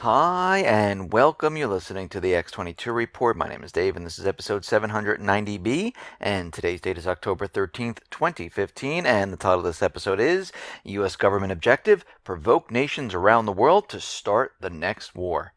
Hi, and welcome. You're listening to the X22 Report. My name is Dave, and this is episode 790B, and today's date is October 13th, 2015, and the title of this episode is U.S. Government Objective, Provoke Nations Around the World to Start the Next War.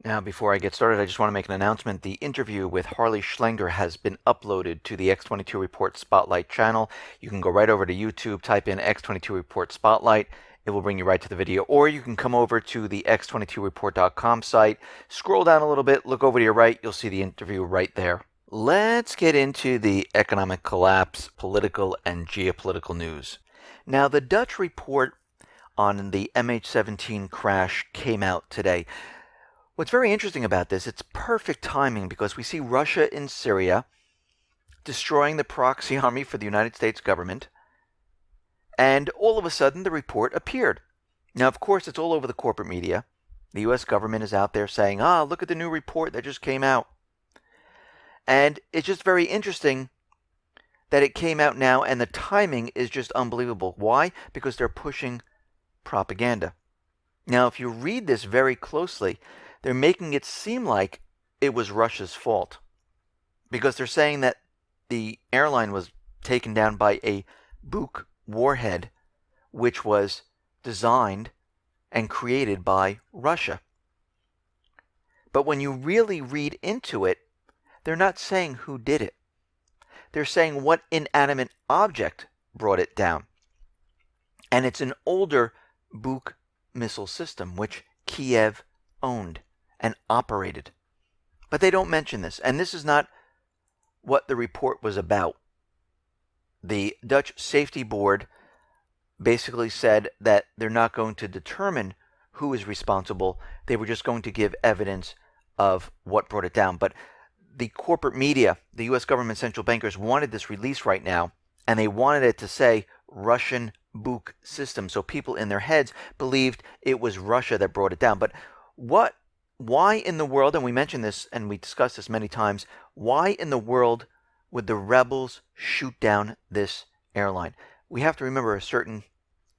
Now, before I get started, I just want to make an announcement. The interview with Harley Schlanger has been uploaded to the X22 Report Spotlight channel. You can go right over to YouTube, type in X22 Report Spotlight. It will bring you right to the video, or you can come over to the x22report.com site, scroll down a little bit, look over to your right, you'll see the interview right there. Let's get into the economic collapse, political and geopolitical news. Now, the Dutch report on the MH17 crash came out today. What's very interesting about this, it's perfect timing because we see Russia in Syria destroying the proxy army for the United States government. And all of a sudden, the report appeared. Now, of course, it's all over the corporate media. The U.S. government is out there saying, look at the new report that just came out. And it's just very interesting that it came out now, and the timing is just unbelievable. Why? Because they're pushing propaganda. Now, if you read this very closely, they're making it seem like it was Russia's fault. Because they're saying that the airline was taken down by a Buk warhead, which was designed and created by Russia. But when you really read into it, they're not saying who did it. They're saying what inanimate object brought it down. And it's an older Buk missile system, which Kiev owned and operated. But they don't mention this, and this is not what the report was about. The Dutch Safety Board basically said that they're not going to determine who is responsible. They were just going to give evidence of what brought it down. But the corporate media, the U.S. government central bankers, wanted this release right now, and they wanted it to say Russian Buk system. So people in their heads believed it was Russia that brought it down. But why in the world, and we mentioned this and we discussed this many times, why in the world would the rebels shoot down this airline? We have to remember certain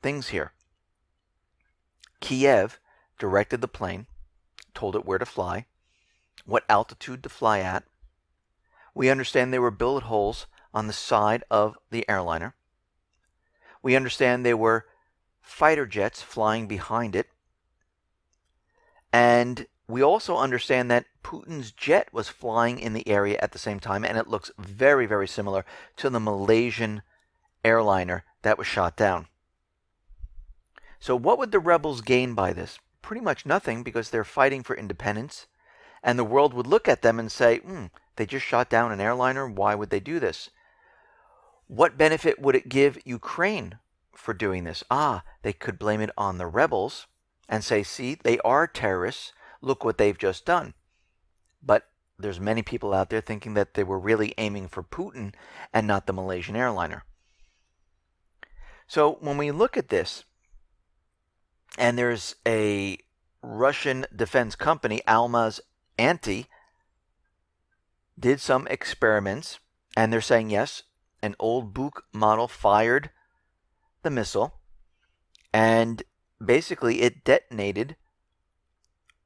things here. Kiev directed the plane, told it where to fly, what altitude to fly at. We understand there were bullet holes on the side of the airliner. We understand there were fighter jets flying behind it. And we also understand that Putin's jet was flying in the area at the same time, and it looks very, very similar to the Malaysian airliner that was shot down. So what would the rebels gain by this? Pretty much nothing, because they're fighting for independence, and the world would look at them and say, they just shot down an airliner, why would they do this? What benefit would it give Ukraine for doing this? They could blame it on the rebels and say, see, they are terrorists. Look what they've just done. But there's many people out there thinking that they were really aiming for Putin and not the Malaysian airliner. So when we look at this, and there's a Russian defense company, Almaz Anti, did some experiments, and they're saying, yes, an old Buk model fired the missile, and basically it detonated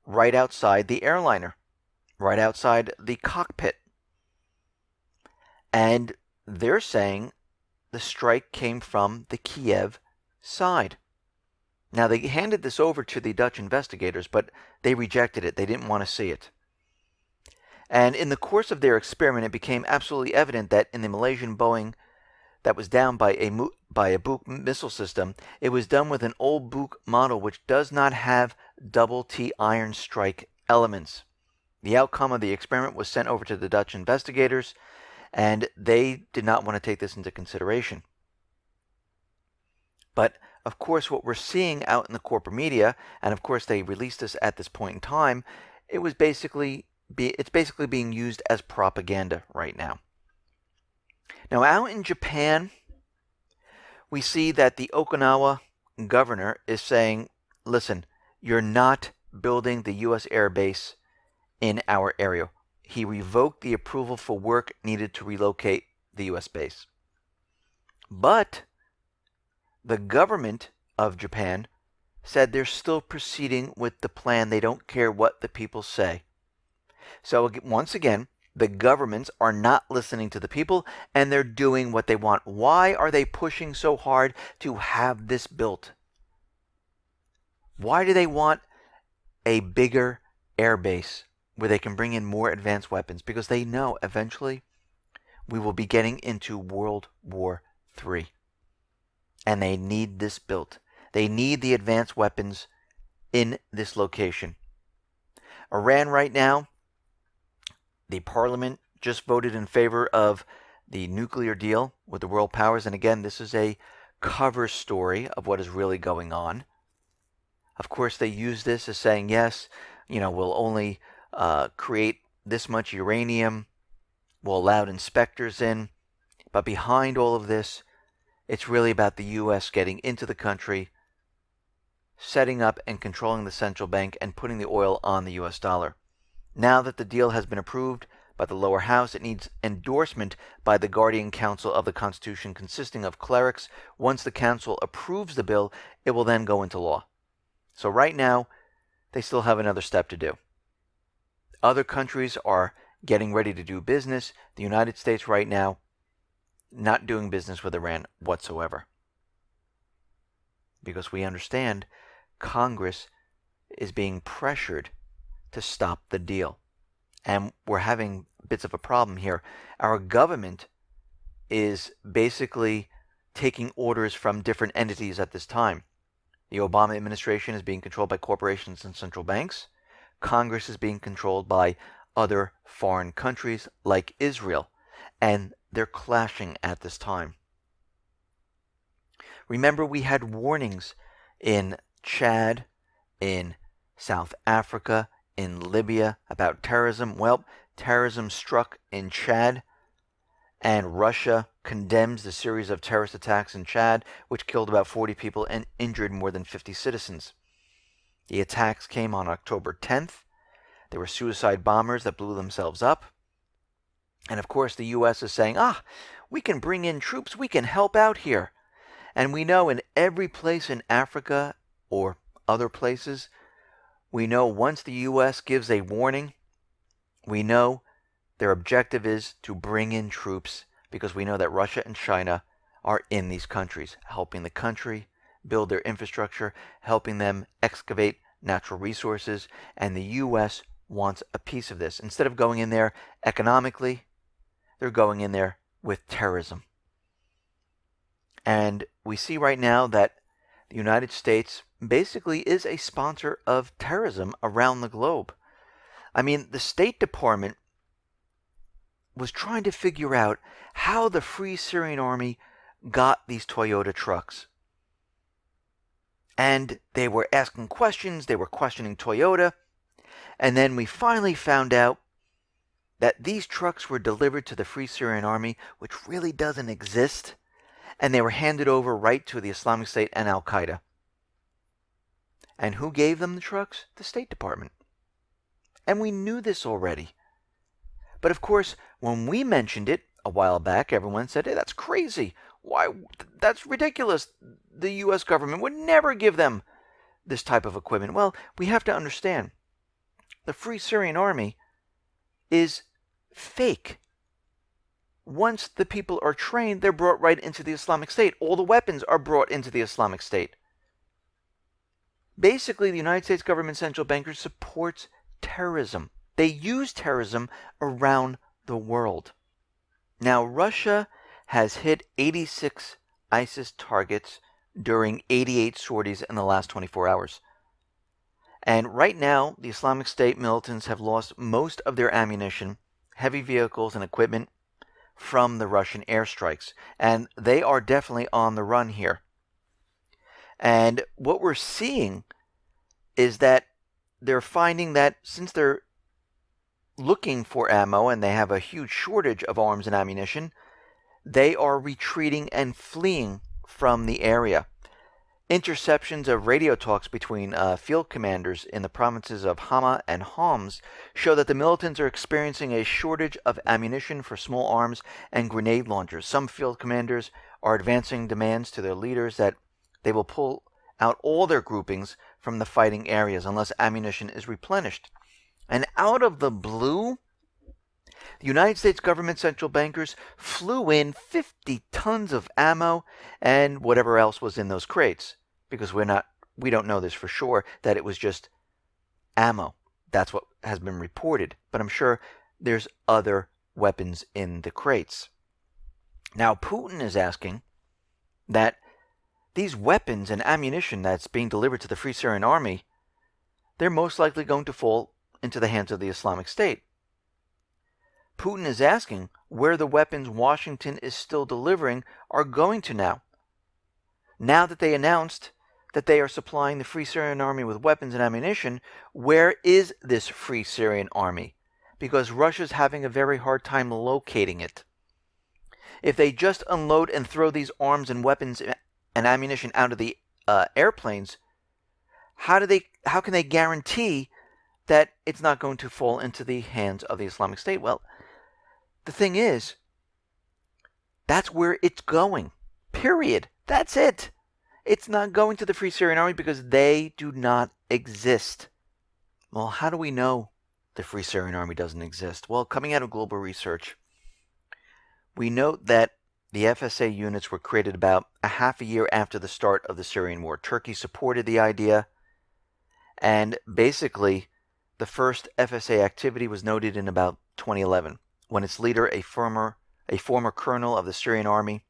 right outside the airliner, right outside the cockpit. And they're saying the strike came from the Kiev side. Now, they handed this over to the Dutch investigators, but they rejected it. They didn't want to see it. And in the course of their experiment, it became absolutely evident that in the Malaysian Boeing that was down by a Buk missile system, it was done with an old Buk model which does not have double T iron strike elements. The outcome of the experiment was sent over to the Dutch investigators, and they did not want to take this into consideration. But of course, what we're seeing out in the corporate media, and of course they released this at this point in time, it's basically being used as propaganda right now. Now, out in Japan, we see that the Okinawa governor is saying, listen, you're not building the U.S. air base in our area. He revoked the approval for work needed to relocate the U.S. base. But the government of Japan said they're still proceeding with the plan. They don't care what the people say. So once again, the governments are not listening to the people, and they're doing what they want. Why are they pushing so hard to have this built? Why do they want a bigger air base where they can bring in more advanced weapons? Because they know eventually we will be getting into World War III. And they need this built. They need the advanced weapons in this location. Iran right now, the parliament just voted in favor of the nuclear deal with the world powers. And again, this is a cover story of what is really going on. Of course, they use this as saying, yes, we'll only create this much uranium. We'll allow inspectors in. But behind all of this, it's really about the U.S. getting into the country, setting up and controlling the central bank, and putting the oil on the U.S. dollar. Now that the deal has been approved by the lower house, it needs endorsement by the Guardian Council of the Constitution, consisting of clerics. Once the council approves the bill, it will then go into law. So right now, they still have another step to do. Other countries are getting ready to do business. The United States right now, not doing business with Iran whatsoever. Because we understand Congress is being pressured to stop the deal. And we're having bits of a problem here. Our government is basically taking orders from different entities at this time. The Obama administration is being controlled by corporations and central banks. Congress is being controlled by other foreign countries like Israel. And they're clashing at this time. Remember, we had warnings in Chad, in South Africa, in Libya about terrorism. Well, terrorism struck in Chad, and Russia condemns the series of terrorist attacks in Chad, which killed about 40 people and injured more than 50 citizens. The attacks came on October 10th. There were suicide bombers that blew themselves up. And of course, the U.S. is saying, we can bring in troops, we can help out here. And we know in every place in Africa or other places, we know once the U.S. gives a warning, we know their objective is to bring in troops, because we know that Russia and China are in these countries, helping the country build their infrastructure, helping them excavate natural resources, and the U.S. wants a piece of this. Instead of going in there economically, they're going in there with terrorism. And we see right now that the United States basically is a sponsor of terrorism around the globe. I mean, the State Department was trying to figure out how the Free Syrian Army got these Toyota trucks. And they were asking questions, they were questioning Toyota, and then we finally found out that these trucks were delivered to the Free Syrian Army, which really doesn't exist, and they were handed over right to the Islamic State and Al-Qaeda. And who gave them the trucks? The State Department. And we knew this already. But of course, when we mentioned it a while back, everyone said, hey, that's crazy. Why? That's ridiculous. The U.S. government would never give them this type of equipment. Well, we have to understand, the Free Syrian Army is fake. Once the people are trained, they're brought right into the Islamic State. All the weapons are brought into the Islamic State. Basically, the United States government central banker supports terrorism. They use terrorism around the world. Now, Russia has hit 86 ISIS targets during 88 sorties in the last 24 hours. And right now, the Islamic State militants have lost most of their ammunition, heavy vehicles, and equipment from the Russian airstrikes. And they are definitely on the run here. And what we're seeing is that they're finding that since they're looking for ammo and they have a huge shortage of arms and ammunition, they are retreating and fleeing from the area. Interceptions of radio talks between field commanders in the provinces of Hama and Homs show that the militants are experiencing a shortage of ammunition for small arms and grenade launchers. Some field commanders are advancing demands to their leaders that they will pull out all their groupings from the fighting areas unless ammunition is replenished. And out of the blue, the United States government central bankers flew in 50 tons of ammo and whatever else was in those crates, because we don't know this for sure, that it was just ammo. That's what has been reported, but I'm sure there's other weapons in the crates. Now, Putin is asking that these weapons and ammunition that's being delivered to the Free Syrian Army, they're most likely going to fall into the hands of the Islamic State. Putin is asking where the weapons Washington is still delivering are going to now. Now that they announced that they are supplying the Free Syrian Army with weapons and ammunition, where is this Free Syrian Army? Because Russia's having a very hard time locating it. If they just unload and throw these arms and weapons and ammunition out of the airplanes, how can they guarantee that it's not going to fall into the hands of the Islamic State? Well, the thing is, that's where it's going. Period. That's it. It's not going to the Free Syrian Army because they do not exist. Well, how do we know the Free Syrian Army doesn't exist? Well, coming out of global research, we note that the FSA units were created about a half a year after the start of the Syrian war. Turkey supported the idea, and basically, the first FSA activity was noted in about 2011, when its leader, a former colonel of the Syrian army,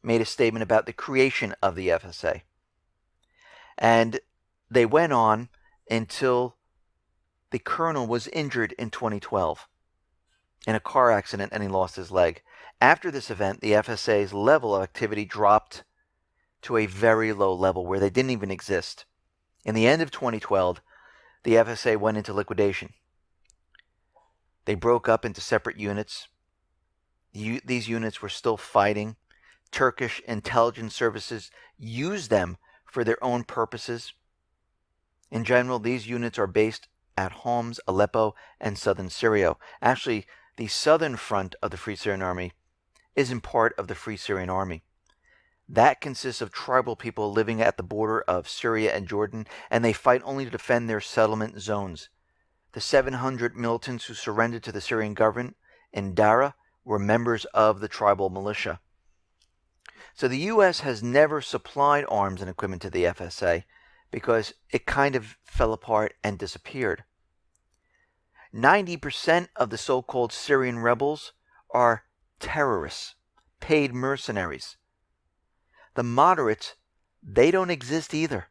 made a statement about the creation of the FSA. And they went on until the colonel was injured in 2012 in a car accident and he lost his leg. After this event, the FSA's level of activity dropped to a very low level where they didn't even exist. In the end of 2012, the FSA went into liquidation. They broke up into separate units. These units were still fighting. Turkish intelligence services used them for their own purposes. In general, these units are based at Homs, Aleppo, and southern Syria. Actually, the southern front of the Free Syrian Army isn't part of the Free Syrian Army. That consists of tribal people living at the border of Syria and Jordan, and they fight only to defend their settlement zones. The 700 militants who surrendered to the Syrian government in Dara were members of the tribal militia. So the U.S. has never supplied arms and equipment to the FSA because it kind of fell apart and disappeared. 90% of the so-called Syrian rebels are terrorists, paid mercenaries. The moderates, they don't exist either.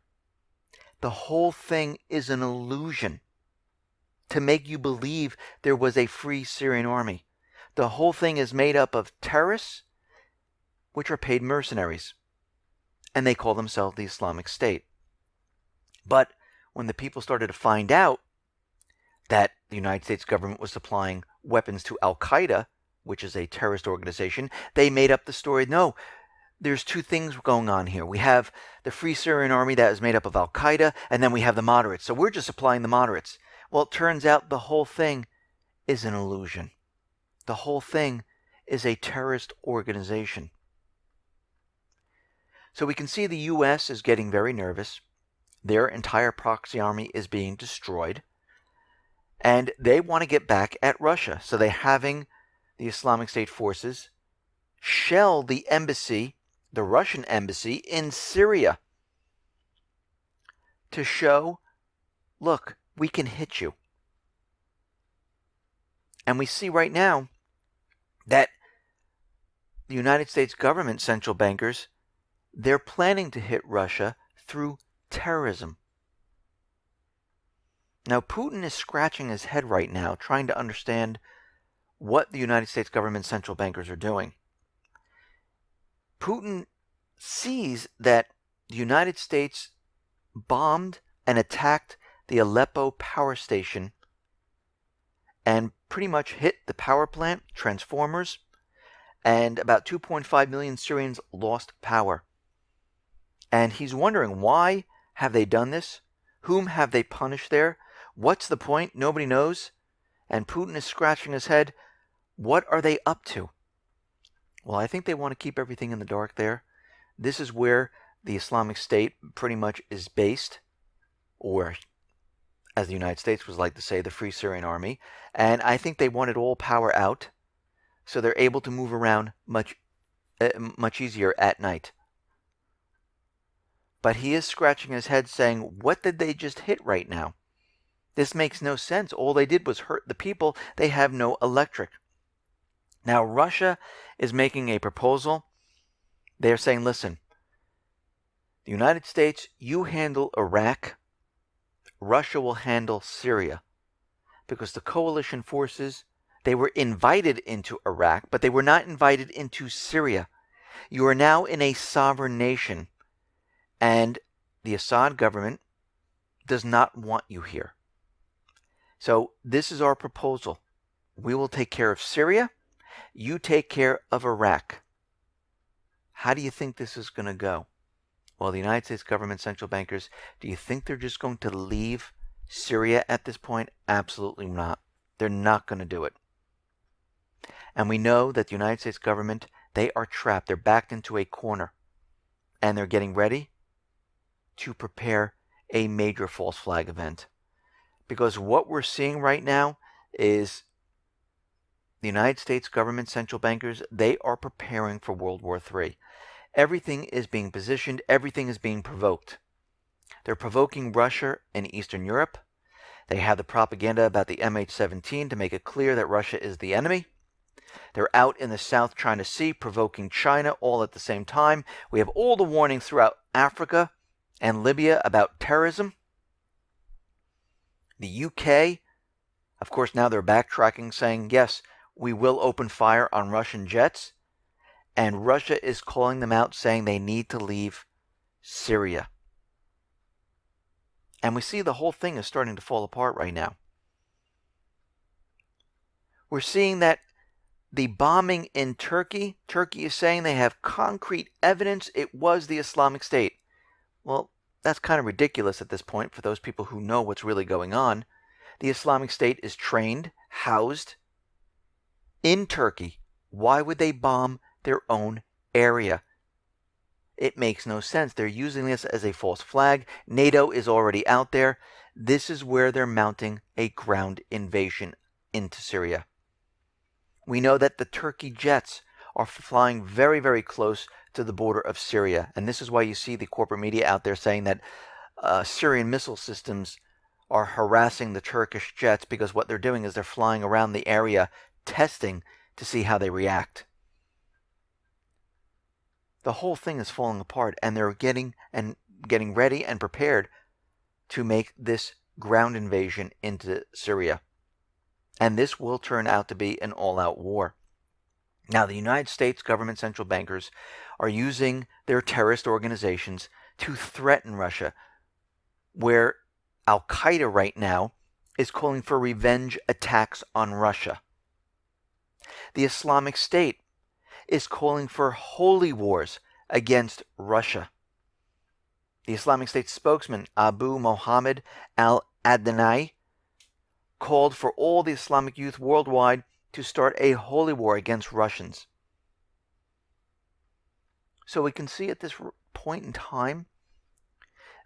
The whole thing is an illusion to make you believe there was a free Syrian army. The whole thing is made up of terrorists, which are paid mercenaries, and they call themselves the Islamic State. But when the people started to find out that the United States government was supplying weapons to Al-Qaeda, which is a terrorist organization, they made up the story. No, there's two things going on here. We have the Free Syrian Army that is made up of Al-Qaeda, and then we have the moderates. So we're just supplying the moderates. Well, it turns out the whole thing is an illusion. The whole thing is a terrorist organization. So we can see the U.S. is getting very nervous. Their entire proxy army is being destroyed. And they want to get back at Russia. So they're having the Islamic State forces shell the embassy, the Russian embassy in Syria, to show, look, we can hit you. And we see right now that the United States government central bankers, they're planning to hit Russia through terrorism. Now, Putin is scratching his head right now, trying to understand what the United States government central bankers are doing. Putin sees that the United States bombed and attacked the Aleppo power station and pretty much hit the power plant, transformers, and about 2.5 million Syrians lost power. And he's wondering, why have they done this? Whom have they punished there? What's the point? Nobody knows. And Putin is scratching his head. What are they up to? Well, I think they want to keep everything in the dark there. This is where the Islamic State pretty much is based, or as the United States would like to say, the Free Syrian Army. And I think they wanted all power out, so they're able to move around much easier at night. But he is scratching his head saying, what did they just hit right now? This makes no sense. All they did was hurt the people. They have no electric. Now, Russia is making a proposal. They're saying, listen, the United States, you handle Iraq. Russia will handle Syria. Because the coalition forces, they were invited into Iraq, but they were not invited into Syria. You are now in a sovereign nation, and the Assad government does not want you here. So this is our proposal. We will take care of Syria. You take care of Iraq. How do you think this is going to go? Well, the United States government central bankers, do you think they're just going to leave Syria at this point? Absolutely not. They're not going to do it. And we know that the United States government, they are trapped. They're backed into a corner. And they're getting ready to prepare a major false flag event. Because what we're seeing right now is the United States government central bankers, they are preparing for World War III. Everything is being positioned. Everything is being provoked. They're provoking Russia in Eastern Europe. They have the propaganda about the MH17 to make it clear that Russia is the enemy. They're out in the South China Sea provoking China all at the same time. We have all the warnings throughout Africa and Libya about terrorism. The UK, of course, now they're backtracking, saying, yes, we will open fire on Russian jets. And Russia is calling them out, saying they need to leave Syria. And we see the whole thing is starting to fall apart right now. We're seeing that the bombing in Turkey, Turkey is saying they have concrete evidence it was the Islamic State. Well, that's kind of ridiculous at this point for those people who know what's really going on. The Islamic State is trained, housed in Turkey. Why would they bomb their own area? It makes no sense. They're using this as a false flag. NATO is already out there. This is where they're mounting a ground invasion into Syria. We know that the Turkey jets are flying very, very close to the border of Syria. And this is why you see the corporate media out there saying that Syrian missile systems are harassing the Turkish jets, because what they're doing is they're flying around the area testing to see how they react. The whole thing is falling apart, and they're getting ready and prepared to make this ground invasion into Syria. And this will turn out to be an all-out war. Now, the United States government central bankers are using their terrorist organizations to threaten Russia, where Al-Qaeda right now is calling for revenge attacks on Russia. The Islamic State is calling for holy wars against Russia. The Islamic State spokesman, Abu Mohammed al-Adnai, called for all the Islamic youth worldwide to start a holy war against Russians. So we can see at this point in time,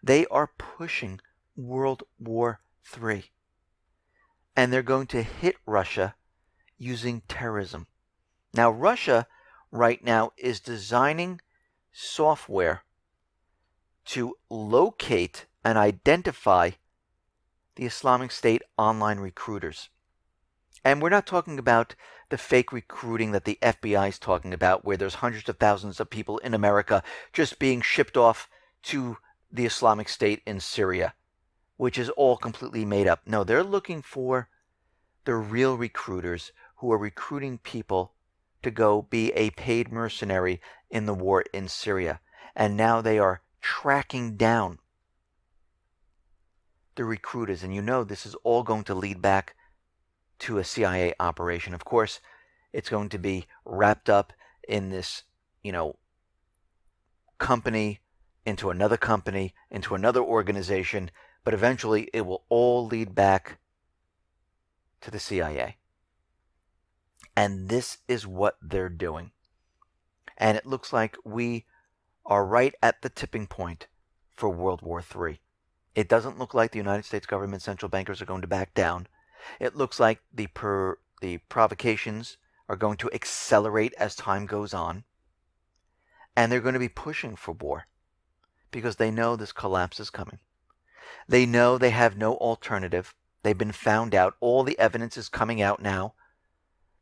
they are pushing World War III. And they're going to hit Russia using terrorism. Now, Russia right now is designing software to locate and identify the Islamic State online recruiters. And we're not talking about the fake recruiting that the FBI is talking about, where there's hundreds of thousands of people in America just being shipped off to the Islamic State in Syria, which is all completely made up. No, they're looking for the real recruiters who are recruiting people to go be a paid mercenary in the war in Syria. And now they are tracking down the recruiters. And you know this is all going to lead back to a CIA operation. Of course, it's going to be wrapped up in this, company, into another organization, but eventually it will all lead back to the CIA. And this is what they're doing. And it looks like we are right at the tipping point for World War III. It doesn't look like the United States government central bankers are going to back down. It looks like the provocations are going to accelerate as time goes on. And they're going to be pushing for war because they know this collapse is coming. They know they have no alternative. They've been found out. All the evidence is coming out now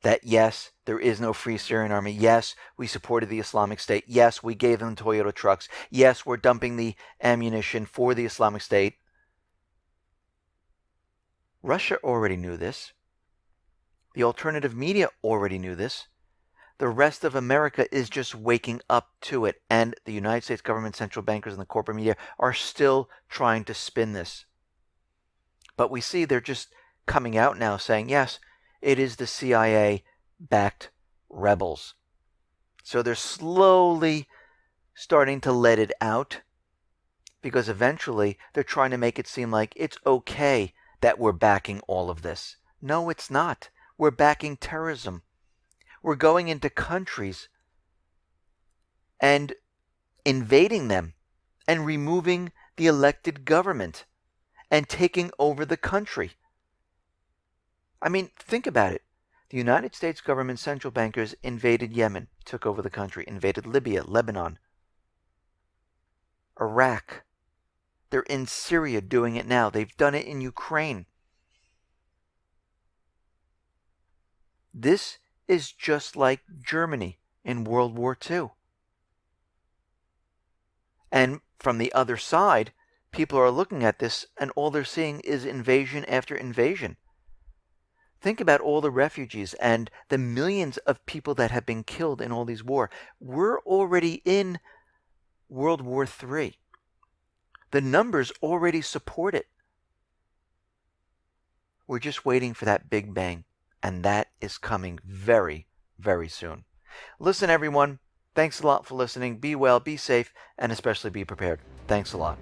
that yes, there is no Free Syrian Army. Yes, we supported the Islamic State. Yes, we gave them Toyota trucks. Yes, we're dumping the ammunition for the Islamic State. Russia already knew this. The alternative media already knew this. The rest of America is just waking up to it. And the United States government, central bankers, and the corporate media are still trying to spin this. But we see they're just coming out now saying, yes, it is the CIA-backed rebels. So they're slowly starting to let it out because eventually they're trying to make it seem like it's okay that we're backing all of this. No, it's not. We're backing terrorism. We're going into countries and invading them and removing the elected government and taking over the country. I mean, think about it. The United States government central bankers invaded Yemen, took over the country, invaded Libya, Lebanon, Iraq. They're in Syria doing it now. They've done it in Ukraine. This is just like Germany in World War II. And from the other side, people are looking at this and all they're seeing is invasion after invasion. Think about all the refugees and the millions of people that have been killed in all these wars. We're already in World War III. The numbers already support it. We're just waiting for that big bang, and that is coming very, very soon. Listen, everyone, thanks a lot for listening. Be well, be safe, and especially be prepared. Thanks a lot.